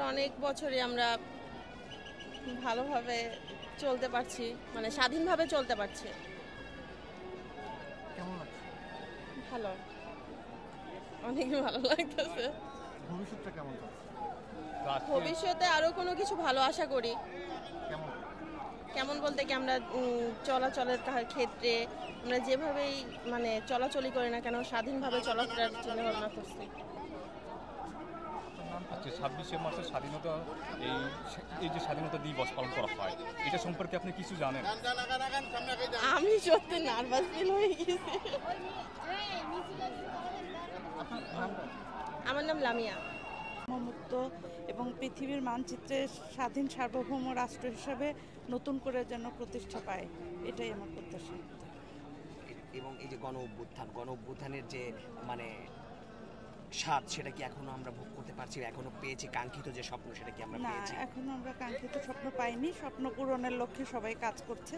অনেক বছরই আমরা ভালোভাবে চলতে পারছি, মানে স্বাধীনভাবে চলতে পারছি। কেমন লাগছে? ভালো, অনেক ভালো লাগতেছে। ভবিষ্যৎটা কেমন যাচ্ছে? ভবিষ্যতে আরো কোনো কিছু ভালো আশা করি। কেমন? কেমন বলতে কি, আমরা চলাচলের ক্ষেত্রে আমরা যেভাবেই মানে চলাচলই করি না কেন, স্বাধীনভাবে চলাফেরার চিন্তা ভাবনা করছি। আচ্ছা, 26শে মার্চের স্বাধীনতা, এই যে স্বাধীনতা দিবস পালন করা হয়, এটা সম্পর্কে আপনি কিছু জানেন? আমি সত্যি নার্ভাস ফিল হয়ে গেছি। আমার নাম লামিয়া। মুক্ত এবং পৃথিবীর মানচিত্রে স্বাধীন সার্বভৌম রাষ্ট্র হিসাবে নতুন করে যেন প্রতিষ্ঠা পায়, এটাই আমার প্রত্যাশা। এবং এই যে গণ অভ্যুত্থানের যে মানে স্বাদ, সেটা কি এখনো আমরা ভোগ করতে পারছি? এখনো পেয়েছি কাঙ্ক্ষিত যে স্বপ্ন, সেটা কি আমরা পেয়েছি? না, এখনো আমরা কাঙ্ক্ষিত স্বপ্ন পাইনি। স্বপ্ন পূরণের লক্ষ্যে সবাই কাজ করছে।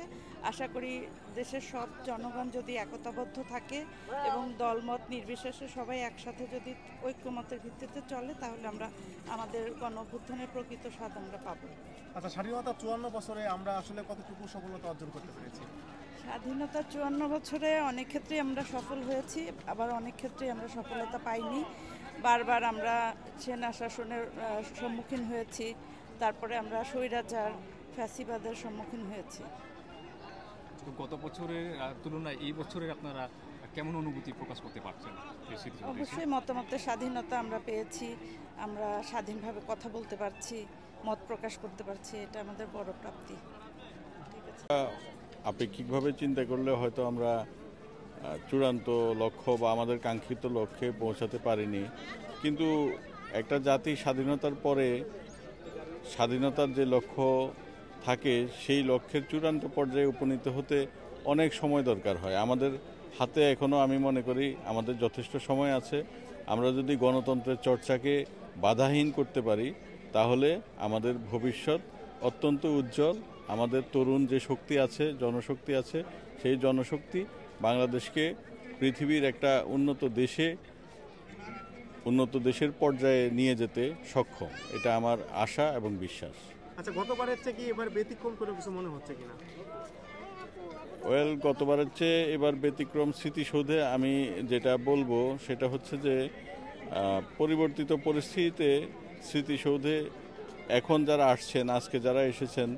আশা করি দেশের সব জনগণ যদি একতাবদ্ধ থাকে এবং দলমত নির্বিশেষে সবাই একসাথে যদি ঐক্যমতের ভিত্তিতে চলে, তাহলে আমরা আমাদের গণ অভ্যুত্থানের প্রকৃত স্বাদ আমরা পাবো। আচ্ছা, স্বাধীনতা 54 বছরে আমরা আসলে কতটুকু সফলতা অর্জন করতে পেরেছি? স্বাধীনতার 54 বছরে অনেক ক্ষেত্রে আমরা সফল হয়েছি, আবার অনেক ক্ষেত্রে আমরা সফলতা পাইনি। বারবার আমরা সেনা শাসনের সম্মুখীন হয়েছি, তারপরে আমরা স্বৈরাচার ফ্যাসিবাদের সম্মুখীন হয়েছি। গত বছরের তুলনায় এই বছরের আপনারা কেমন অনুভূতি প্রকাশ করতে পারছেন? অবশ্যই মতামতের স্বাধীনতা আমরা পেয়েছি, আমরা স্বাধীনভাবে কথা বলতে পারছি, মত প্রকাশ করতে পারছি, এটা আমাদের বড় প্রাপ্তি। ঠিক আছে, আপেক্ষিকভাবে চিন্তা করলে হয়তো আমরা চূড়ান্ত লক্ষ্য বা আমাদের কাঙ্ক্ষিত লক্ষ্যে পৌঁছাতে পারিনি, কিন্তু একটা জাতি স্বাধীনতার পরে স্বাধীনতার যে লক্ষ্য থাকে সেই লক্ষ্যের চূড়ান্ত পর্যায়ে উপনীত হতে অনেক সময় দরকার হয়। আমাদের হাতে এখনও আমি মনে করি আমাদের যথেষ্ট সময় আছে। আমরা যদি গণতন্ত্রের চর্চাকে বাধাহীন করতে পারি, তাহলে আমাদের ভবিষ্যৎ অত্যন্ত উজ্জ্বল। আমাদের তরুণ যে শক্তি আছে, জনশক্তি আছে, সেই জনশক্তি বাংলাদেশকে পৃথিবীর একটা উন্নত দেশের পর্যায়ে নিয়ে যেতে সক্ষম। এটা আমার আশা এবং বিশ্বাস। আচ্ছা, গতবারের চেয়ে কি এবার ব্যতিক্রম কোনো কিছু মনে হচ্ছে কিনা? গতবারের চেয়ে এবার ব্যতিক্রম স্মৃতিসৌধে আমি যেটা বলবো সেটা হচ্ছে যে পরিবর্তিত পরিস্থিতিতে স্মৃতিসৌধে এখন যারা আসছেন, আজকে যারা এসেছেন,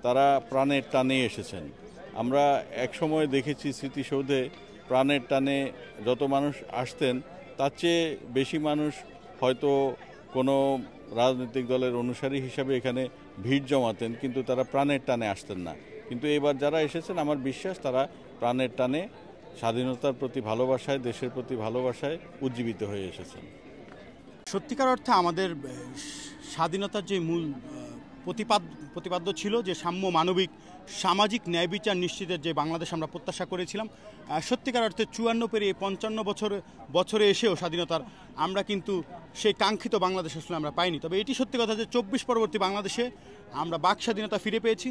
তারা প্রাণের টানে এসেছেন। আমরা একসময় দেখেছি স্মৃতিসৌধে প্রাণের টানে যত মানুষ আসতেন, তার চেয়ে বেশি মানুষ হয়তো কোনো রাজনৈতিক দলের অনুসারী হিসাবে এখানে ভিড় জমাতেন, কিন্তু তারা প্রাণের টানে আসতেন না। কিন্তু এবার যারা এসেছেন, আমার বিশ্বাস তারা প্রাণের টানে স্বাধীনতার প্রতি ভালোবাসায়, দেশের প্রতি ভালোবাসায় উজ্জীবিত হয়ে এসেছেন। সত্যিকার অর্থে আমাদের স্বাধীনতার যে মূল প্রতিপাদ্য ছিল যে সাম্য, মানবিক, সামাজিক ন্যায় বিচার নিশ্চিতের যে বাংলাদেশ আমরা প্রত্যাশা করেছিলাম, সত্যিকার অর্থে 54 পেরিয়ে 55 বছরে এসেও স্বাধীনতার আমরা কিন্তু সেই কাঙ্ক্ষিত বাংলাদেশ আসলে আমরা পাইনি। তবে এটি সত্যি কথা যে 24 পরবর্তী বাংলাদেশে আমরা বাক স্বাধীনতা ফিরে পেয়েছি।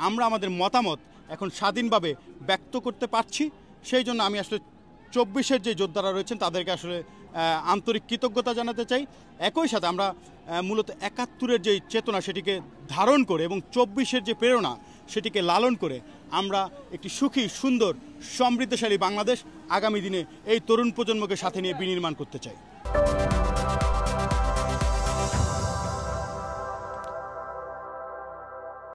আমরা আমাদের মতামত এখন স্বাধীনভাবে ব্যক্ত করতে পারছি। সেই জন্য আমি আসলে 24-এর যে যোদ্ধারা রয়েছেন তাদেরকে আসলে আন্তরিক কৃতজ্ঞতা জানাতে চাই। একই সাথে আমরা মূলত 71-এর যে চেতনা সেটিকে ধারণ করে এবং 24-এর যে প্রেরণা সেটিকে লালন করে আমরা একটি সুখী, সুন্দর, সমৃদ্ধশালী বাংলাদেশ আগামী দিনে এই তরুণ প্রজন্মকে সাথে নিয়ে বিনির্মাণ করতে চাই।